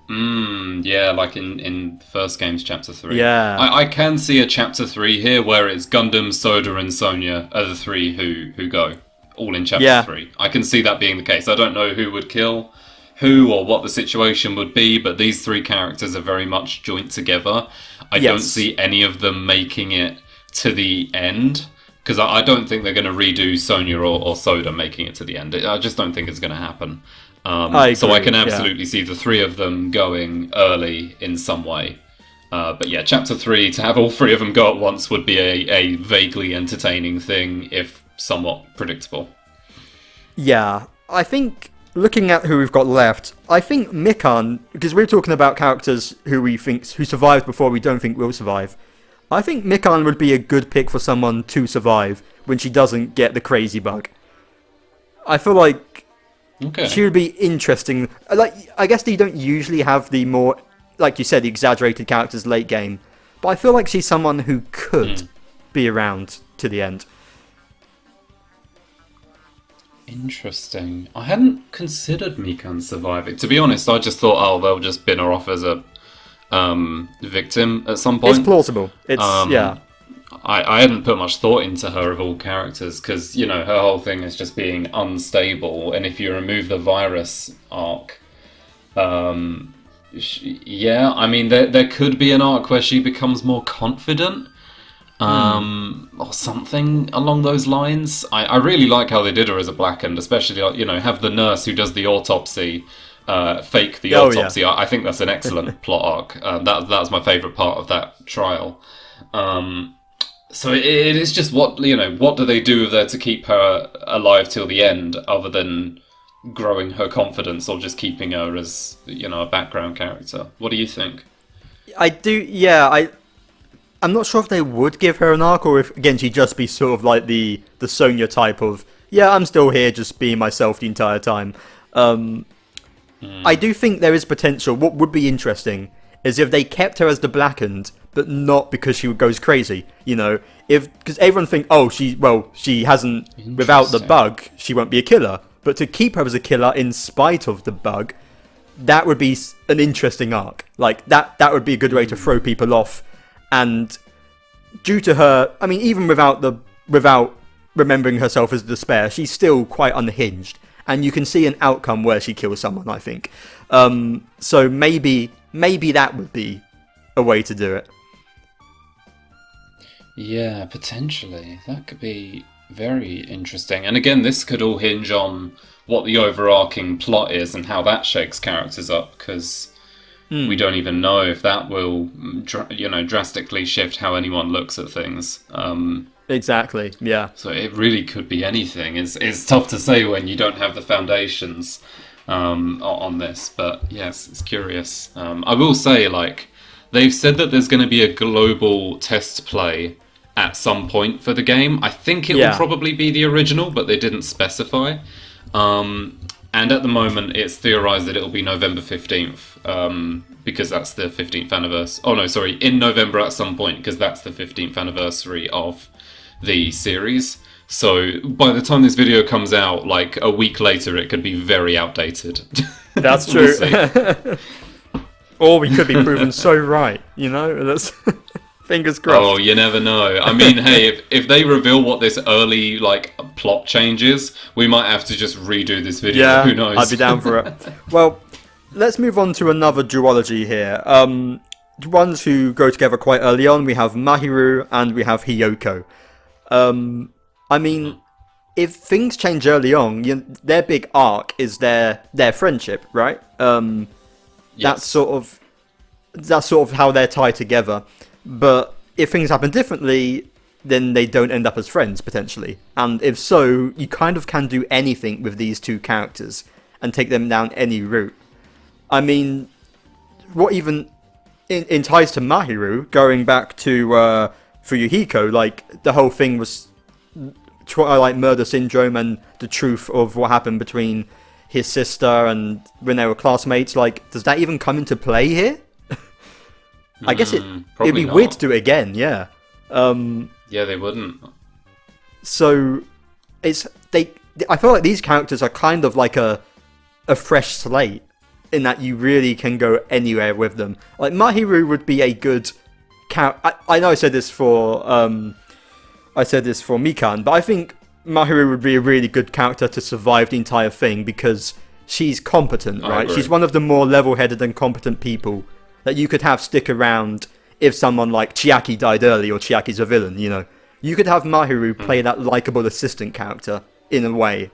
Speaker 2: Like in the first game's Chapter 3.
Speaker 1: Yeah.
Speaker 2: I can see a Chapter 3 here where it's Gundam, Soda, and Sonia are the 3 who go, all in Chapter 3. I can see that being the case. I don't know who would kill who or what the situation would be, but these 3 characters are very much joined together. I don't see any of them making it to the end, because I don't think they're going to redo Sonia or Soda making it to the end. I just don't think it's going to happen. So I can absolutely see the 3 of them going early in some way. But yeah, Chapter 3, to have all 3 of them go at once would be a vaguely entertaining thing, if somewhat predictable.
Speaker 1: Yeah, I think, looking at who we've got left, I think Mikan, because we're talking about characters who survived before we don't think will survive. I think Mikan would be a good pick for someone to survive when she doesn't get the crazy bug. I feel like
Speaker 2: Okay.
Speaker 1: She would be interesting. Like, I guess you don't usually have the more, like you said, the exaggerated characters late game, but I feel like she's someone who could be around to the end.
Speaker 2: Interesting. I hadn't considered Mikan surviving. To be honest, I just thought, oh, they'll just bin her off as a victim at some point.
Speaker 1: It's plausible. It's yeah.
Speaker 2: I hadn't put much thought into her of all characters because, you know, her whole thing is just being unstable, and if you remove the virus arc, yeah, I mean, there could be an arc where she becomes more confident, or something along those lines. I really like how they did her as a Blackened, especially, you know, have the nurse who does the autopsy fake the autopsy. Yeah. I think that's an excellent plot arc. That's my favourite part of that trial. So it is just what do they do with her to keep her alive till the end, other than growing her confidence or just keeping her as, you know, a background character? What do you think?
Speaker 1: I do, yeah. I'm not sure if they would give her an arc, or if, again, she'd just be sort of like the Sonia type of, yeah, I'm still here, just being myself the entire time. I do think there is potential. What would be interesting is if they kept her as the Blackened, but not because she goes crazy, you know, because everyone think, oh, she hasn't, without the bug, she won't be a killer, but to keep her as a killer in spite of the bug, that would be an interesting arc. Like, that would be a good way to throw people off, and due to her, I mean, even without remembering herself as despair, she's still quite unhinged, and you can see an outcome where she kills someone, I think. So maybe that would be a way to do it.
Speaker 2: Yeah, potentially. That could be very interesting. And again, this could all hinge on what the overarching plot is and how that shakes characters up, because we don't even know if that will, drastically shift how anyone looks at things.
Speaker 1: Exactly, yeah.
Speaker 2: So it really could be anything. It's tough to say when you don't have the foundations on this, but yes, it's curious. I will say, like, they've said that there's going to be a global test play at some point for the game. I think it will probably be the original, but they didn't specify. And at the moment, it's theorized that it'll be November 15th, because that's the 15th anniversary. Oh no, sorry, in November at some point, because that's the 15th anniversary of the series. So by the time this video comes out, like a week later, it could be very outdated.
Speaker 1: That's true. Or we could be proven so right, you know? That's fingers crossed.
Speaker 2: Oh, you never know. I mean, hey, if they reveal what this early, like, plot change is, we might have to just redo this video.
Speaker 1: Yeah,
Speaker 2: who knows?
Speaker 1: I'd be down for it. Well, let's move on to another duology here. Ones who go together quite early on. We have Mahiru and we have Hiyoko. I mean, if things change early on, their big arc is their friendship, right? Yes. That's sort of how they're tied together. But if things happen differently, then they don't end up as friends, potentially. And if so, you kind of can do anything with these two characters and take them down any route. I mean, what even in ties to Mahiru, going back to Fuyuhiko, like, the whole thing was Twilight murder syndrome and the truth of what happened between his sister and when they were classmates. Like, does that even come into play here? I guess it'd be weird to do it again, yeah.
Speaker 2: Yeah, they wouldn't.
Speaker 1: So I feel like these characters are kind of like a fresh slate, in that you really can go anywhere with them. Like, Mahiru would be a good character. I know I said this for Mikan, but I think Mahiru would be a really good character to survive the entire thing, because she's competent, right? She's one of the more level-headed and competent people that you could have stick around if someone like Chiaki died early, or Chiaki's a villain, you know. You could have Mahiru play that likable assistant character, in a way.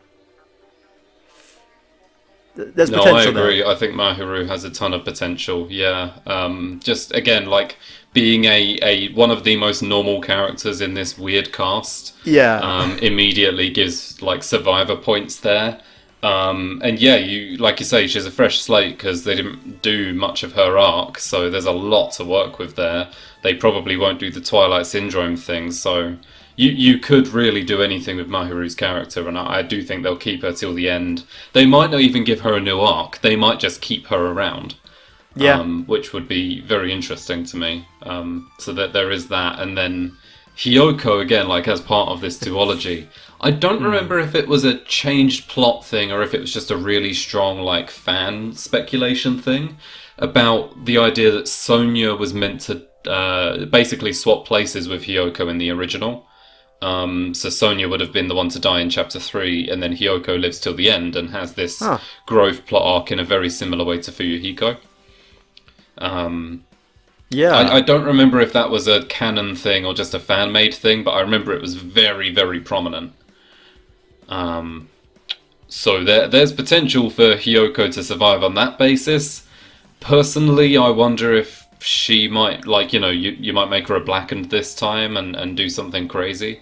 Speaker 1: There's potential
Speaker 2: I agree.
Speaker 1: there.
Speaker 2: I think Mahiru has a ton of potential, yeah. Just, again, like, being a one of the most normal characters in this weird cast, immediately gives, like, survivor points there. And yeah, like you say, she's a fresh slate because they didn't do much of her arc, so there's a lot to work with there. They probably won't do the Twilight Syndrome thing, so you could really do anything with Mahiru's character, and I do think they'll keep her till the end. They might not even give her a new arc. They might just keep her around.
Speaker 1: Yeah.
Speaker 2: Which would be very interesting to me. So that there is that, and then Hiyoko again, like as part of this duology. I don't remember if it was a changed plot thing or if it was just a really strong like fan speculation thing about the idea that Sonia was meant to basically swap places with Hiyoko in the original. So Sonia would have been the one to die in chapter 3, and then Hiyoko lives till the end and has this growth plot arc in a very similar way to Fuyuhiko. I don't remember if that was a canon thing or just a fan-made thing, but I remember it was very, very prominent. So there's potential for Hiyoko to survive on that basis. Personally, I wonder if she might, like, you might make her a Blackened this time and do something crazy.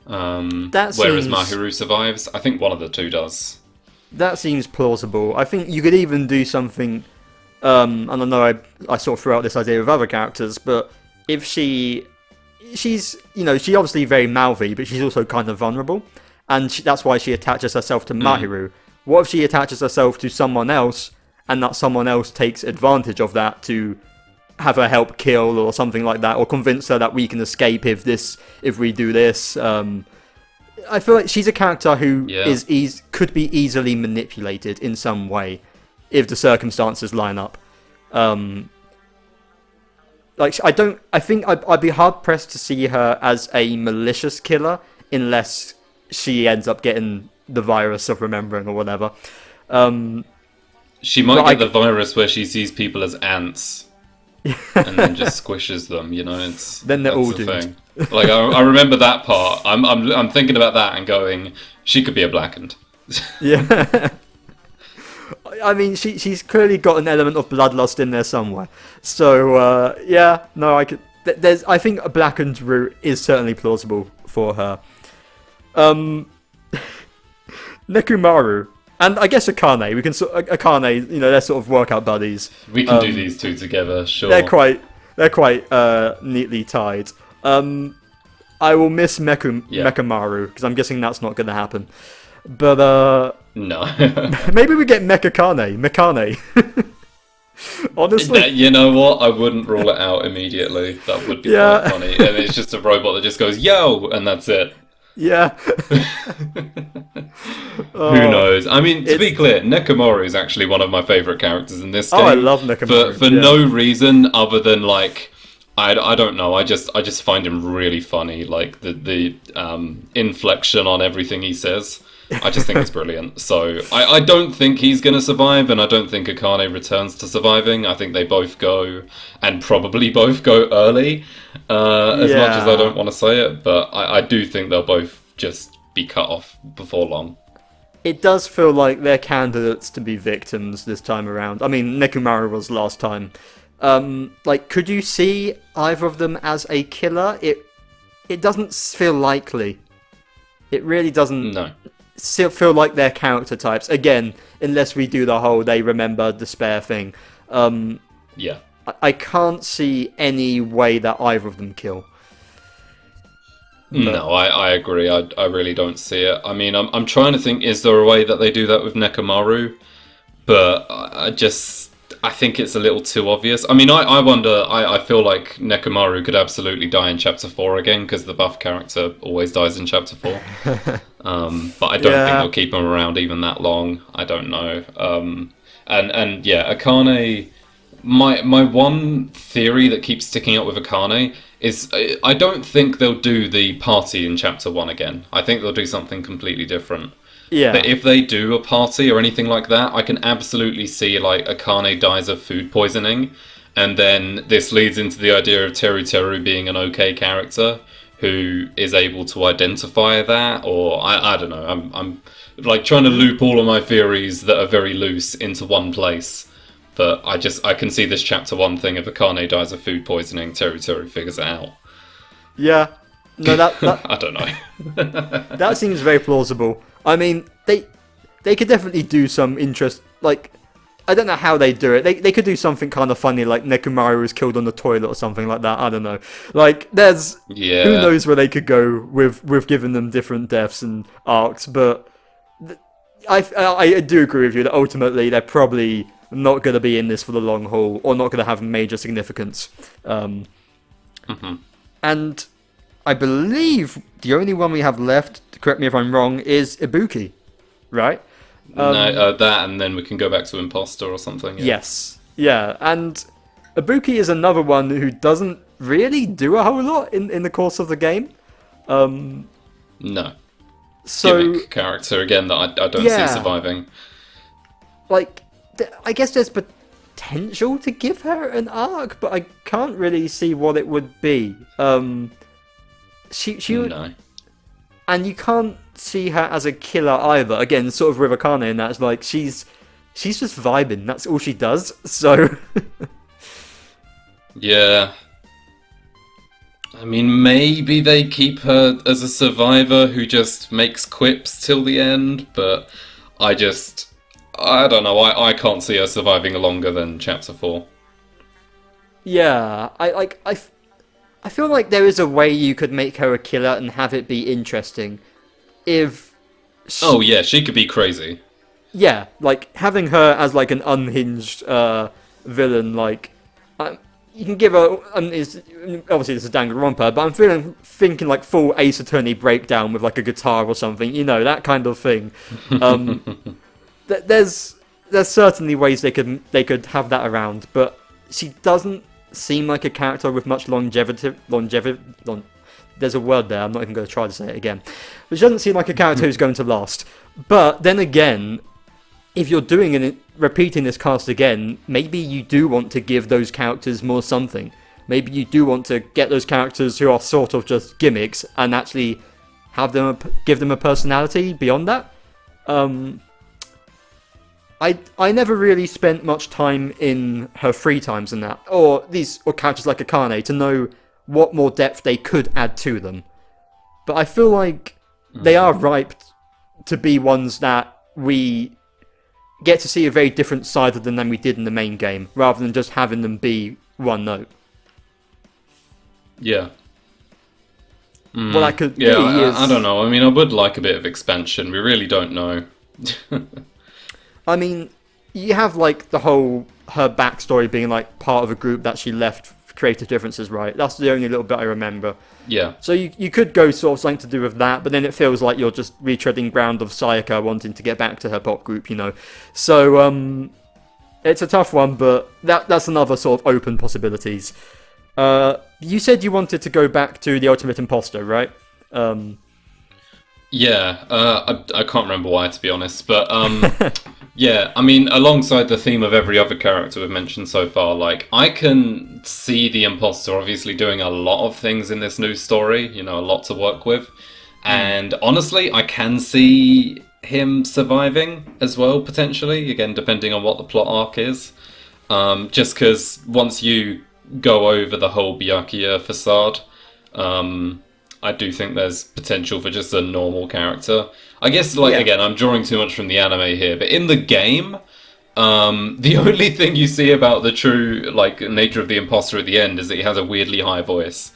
Speaker 2: Whereas Mahiru survives. I think one of the two does.
Speaker 1: That seems plausible. I think you could even do something... and I know I sort of threw out this idea with other characters, but if she's, she's obviously very mouthy, but she's also kind of vulnerable, and that's why she attaches herself to Mahiru. What if she attaches herself to someone else, and that someone else takes advantage of that to have her help kill or something like that, or convince her that we can escape if we do this? I feel like she's a character who could be easily manipulated in some way if the circumstances line up. I think I'd be hard pressed to see her as a malicious killer unless she ends up getting the virus of remembering or whatever.
Speaker 2: She might get the virus where she sees people as ants and then just squishes them.
Speaker 1: Then they're all doomed.
Speaker 2: Thing. Like I remember that part. I'm thinking about that and going, she could be a Blackened.
Speaker 1: Yeah. I mean, she's clearly got an element of bloodlust in there somewhere. So I think a Blackened route is certainly plausible for her. Nekomaru and I guess Akane. Akane. They're sort of workout buddies.
Speaker 2: We can do these two together. Sure.
Speaker 1: They're quite neatly tied. I will miss Nekomaru because I'm guessing that's not going to happen. But
Speaker 2: no.
Speaker 1: Maybe we get Mikane. Honestly,
Speaker 2: you know what? I wouldn't rule it out immediately. That would be quite funny. And it's just a robot that just goes yo, and that's it.
Speaker 1: Yeah.
Speaker 2: Who knows? I mean, to be clear, Nekomaru is actually one of my favourite characters in this game.
Speaker 1: Oh, I love Nekomaru.
Speaker 2: For no reason other than like I don't know. I just find him really funny. Like the inflection on everything he says. I just think it's brilliant. So I don't think he's going to survive, and I don't think Akane returns to surviving. I think they both go, and probably both go early, as much as I don't want to say it. But I do think they'll both just be cut off before long.
Speaker 1: It does feel like they're candidates to be victims this time around. I mean, Nekomaru was last time. Could you see either of them as a killer? It doesn't feel likely. It really doesn't.
Speaker 2: No.
Speaker 1: Still feel like they're character types again, unless we do the whole they remember despair thing. I can't see any way that either of them kill.
Speaker 2: No, I agree. I really don't see it. I mean, I'm trying to think, is there a way that they do that with Nekomaru? But I think it's a little too obvious. I mean, I wonder, I feel like Nekomaru could absolutely die in Chapter 4 again, because the buff character always dies in Chapter 4. But I don't think they'll keep him around even that long. I don't know. And Akane, my one theory that keeps sticking out with Akane is I don't think they'll do the party in Chapter 1 again. I think they'll do something completely different.
Speaker 1: Yeah.
Speaker 2: But if they do a party or anything like that, I can absolutely see like Akane dies of food poisoning, and then this leads into the idea of Teruteru being an okay character who is able to identify that, or I don't know. I'm like trying to loop all of my theories that are very loose into one place. But I can see this Chapter 1 thing of Akane dies of food poisoning, Teruteru figures it out.
Speaker 1: Yeah. No, that
Speaker 2: I don't know.
Speaker 1: That seems very plausible. I mean, they could definitely do some interest. Like, I don't know how they do it. They could do something kind of funny, like Nekomaru was killed on the toilet or something like that. I don't know. Like, there's...
Speaker 2: Yeah.
Speaker 1: Who knows where they could go with giving them different deaths and arcs, but... I do agree with you that ultimately they're probably not going to be in this for the long haul, or not going to have major significance. And I believe the only one we have left, correct me if I'm wrong, is Ibuki, right?
Speaker 2: No, that, and then we can go back to Imposter or something. Yeah.
Speaker 1: Yes, yeah, and Ibuki is another one who doesn't really do a whole lot in the course of the game.
Speaker 2: No.
Speaker 1: So,
Speaker 2: gimmick character again that I don't see surviving. Like, I guess there's potential to give her an arc, but I can't really see what it would be. She would, no.
Speaker 1: And you can't see her as a killer either. Again, sort of with Akane, and that's like she's just vibing. That's all she does. So
Speaker 2: yeah. I mean, maybe they keep her as a survivor who just makes quips till the end, but I don't know. I can't see her surviving longer than Chapter 4.
Speaker 1: Yeah, I feel like there is a way you could make her a killer and have it be interesting. If
Speaker 2: oh yeah, she could be crazy.
Speaker 1: Yeah, like having her as like an unhinged villain, like you can give her. Obviously, this is Danganronpa, but I'm thinking like full Ace Attorney breakdown with like a guitar or something. You know, that kind of thing. There's certainly ways they could have that around, but she doesn't seem like a character with much longevity. There's a word there. I'm not even going to try to say it again. But she doesn't seem like a character who's going to last. But then again, if you're repeating this cast again, maybe you do want to give those characters more something. Maybe you do want to get those characters who are sort of just gimmicks and actually give them a personality beyond that. I never really spent much time in her free times and that, or characters like Akane, to know what more depth they could add to them. But I feel like they are ripe to be ones that we get to see a very different side of them than we did in the main game, rather than just having them be one note.
Speaker 2: Yeah.
Speaker 1: What I could
Speaker 2: I don't know. I mean, I would like a bit of expansion. We really don't know.
Speaker 1: I mean, you have like her backstory being like part of a group that she left for creative differences, right? That's the only little bit I remember.
Speaker 2: Yeah.
Speaker 1: So you could go sort of something to do with that, but then it feels like you're just retreading ground of Sayaka wanting to get back to her pop group, you know. So it's a tough one, but that's another sort of open possibilities. You said you wanted to go back to the Ultimate Imposter, right?
Speaker 2: Yeah, I can't remember why, to be honest, but yeah, I mean, alongside the theme of every other character we've mentioned so far, like, I can see the Imposter obviously doing a lot of things in this new story, you know, a lot to work with, and honestly, I can see him surviving as well, potentially, again, depending on what the plot arc is, just because once you go over the whole Byakuya facade, I do think there's potential for just a normal character. I guess, again, I'm drawing too much from the anime here, but in the game, the only thing you see about the true, nature of the imposter at the end is that he has a weirdly high voice.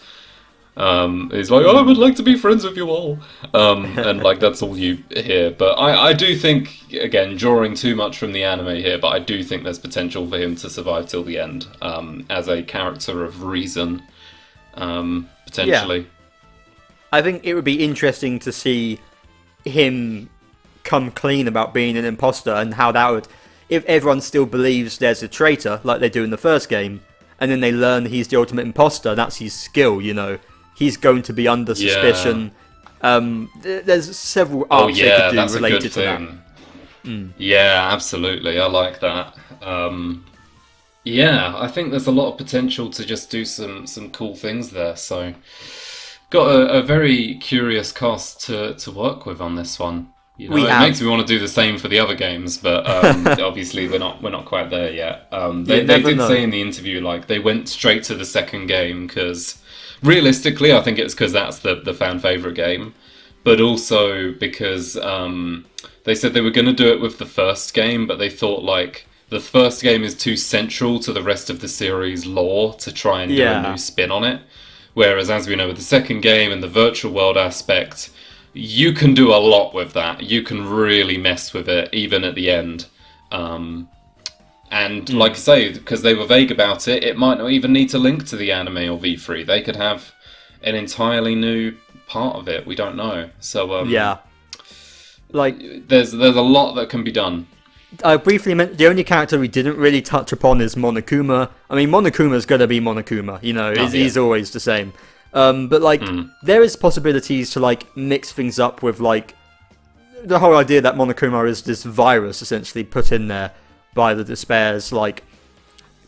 Speaker 2: He's like, I would like to be friends with you all. And, that's all you hear. But I do think, again, drawing too much from the anime here, but I do think there's potential for him to survive till the end, as a character of reason, potentially. Yeah.
Speaker 1: I think it would be interesting to see him come clean about being an imposter, and how that would, if everyone still believes there's a traitor, like they do in the first game, and then they learn he's the ultimate imposter, that's his skill, you know, he's going to be under suspicion. There's several arcs they could do related to that.
Speaker 2: Yeah, absolutely, I like that. Yeah, I think there's a lot of potential to just do some cool things there, so... Got a very curious cast to work with on this one. You know, it makes me want to do the same for the other games, but obviously we're not quite there yet. They did say in the interview they went straight to the second game because realistically I think it's because that's the fan favorite game, but also because they said they were going to do it with the first game, but they thought the first game is too central to the rest of the series lore to try and do a new spin on it. Whereas, as we know, with the second game and the virtual world aspect, you can do a lot with that. You can really mess with it, even at the end. And like I say, because they were vague about it, it might not even need to link to the anime or V3. They could have an entirely new part of it. We don't know. So there's a lot that can be done.
Speaker 1: I briefly mentioned the only character we didn't really touch upon is Monokuma. I mean, Monokuma's gonna be Monokuma, you know, he's always the same. But there is possibilities to mix things up with the whole idea that Monokuma is this virus essentially put in there by the Despairs.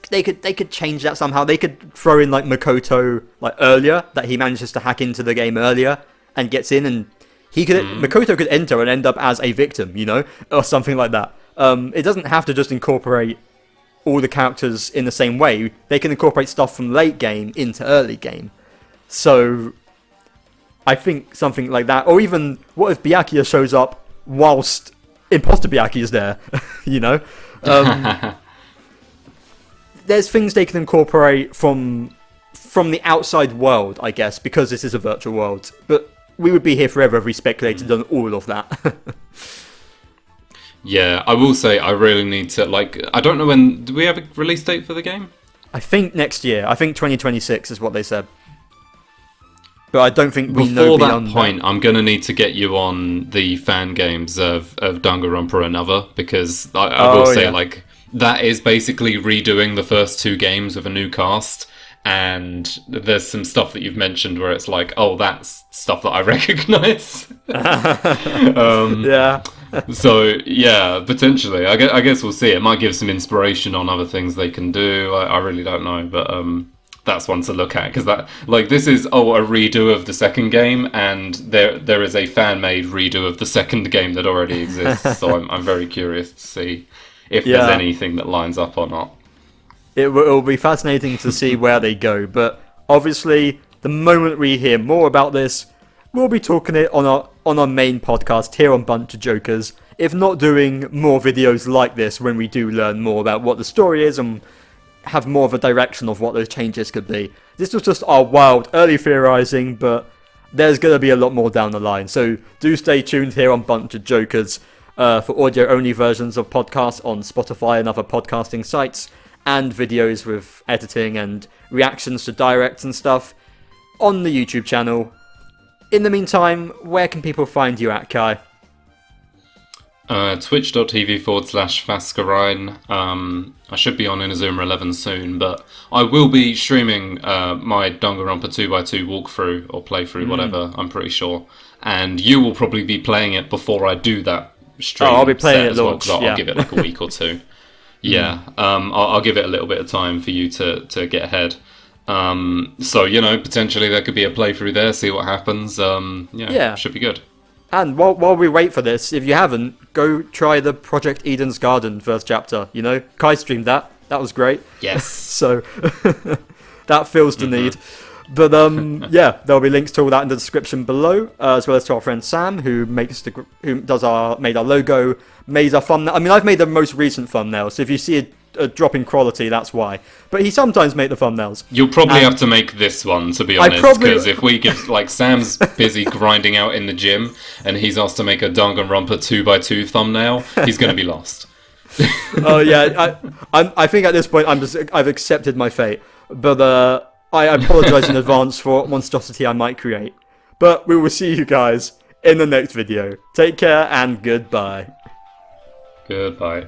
Speaker 1: They could change that somehow. They could throw in Makoto earlier, that he manages to hack into the game earlier and gets in, and Makoto could enter and end up as a victim, you know, or something like that. It doesn't have to just incorporate all the characters in the same way. They can incorporate stuff from late game into early game. So I think something like that, or even what if Byakuya shows up whilst Imposter Byakuya is there, you know? There's things they can incorporate from the outside world, I guess, because this is a virtual world. But we would be here forever if we speculated on all of that.
Speaker 2: Yeah, I will say I really need to, I don't know when... Do we have a release date for the game?
Speaker 1: I think next year. I think 2026 is what they said. But I don't think we know beyond
Speaker 2: that point, I'm going to need to get you on the fan games of Danganronpa Another, because I will say, that is basically redoing the first two games with a new cast, and there's some stuff that you've mentioned where it's that's stuff that I recognise.
Speaker 1: Yeah.
Speaker 2: So, yeah, potentially. I guess we'll see. It might give some inspiration on other things they can do. I really don't know, but that's one to look at. Because this is, a redo of the second game, and there is a fan-made redo of the second game that already exists. So I'm very curious to see if there's anything that lines up or not.
Speaker 1: It will be fascinating to see where they go. But obviously, the moment we hear more about this, we'll be talking it on our main podcast here on BunchaJokahs, if not doing more videos like this when we do learn more about what the story is and have more of a direction of what those changes could be. This was just our wild early theorizing, but there's going to be a lot more down the line. So do stay tuned here on BunchaJokahs for audio-only versions of podcasts on Spotify and other podcasting sites, and videos with editing and reactions to directs and stuff on the YouTube channel. In the meantime, where can people find you at, Kai?
Speaker 2: Twitch.tv/Fascurreyn. I should be on Inazuma 11 soon, but I will be streaming my Danganronpa 2x2 walkthrough or playthrough, whatever, I'm pretty sure. And you will probably be playing it before I do that stream.
Speaker 1: I'll be playing it at launch.
Speaker 2: I'll give it a week or two. Yeah, I'll give it a little bit of time for you to get ahead. So, potentially there could be a playthrough there, see what happens. Should be good.
Speaker 1: And while we wait for this, if you haven't, go try the Project Eden's Garden first chapter, Kai streamed that. That was great.
Speaker 2: Yes.
Speaker 1: So, that fills the need. But, there'll be links to all that in the description below, as well as to our friend Samm, who made our logo, made our thumbnail. I mean, I've made the most recent thumbnail, so if you see a drop in quality, that's why. But he sometimes make the thumbnails.
Speaker 2: You'll probably have to make this one, to be honest, because if we give, Sam's busy grinding out in the gym, and he's asked to make a Danganronpa 2x2 thumbnail, he's going to be lost.
Speaker 1: Oh yeah, I think at this point I've accepted my fate. But I apologise in advance for what monstrosity I might create. But we will see you guys in the next video. Take care and goodbye.
Speaker 2: Goodbye.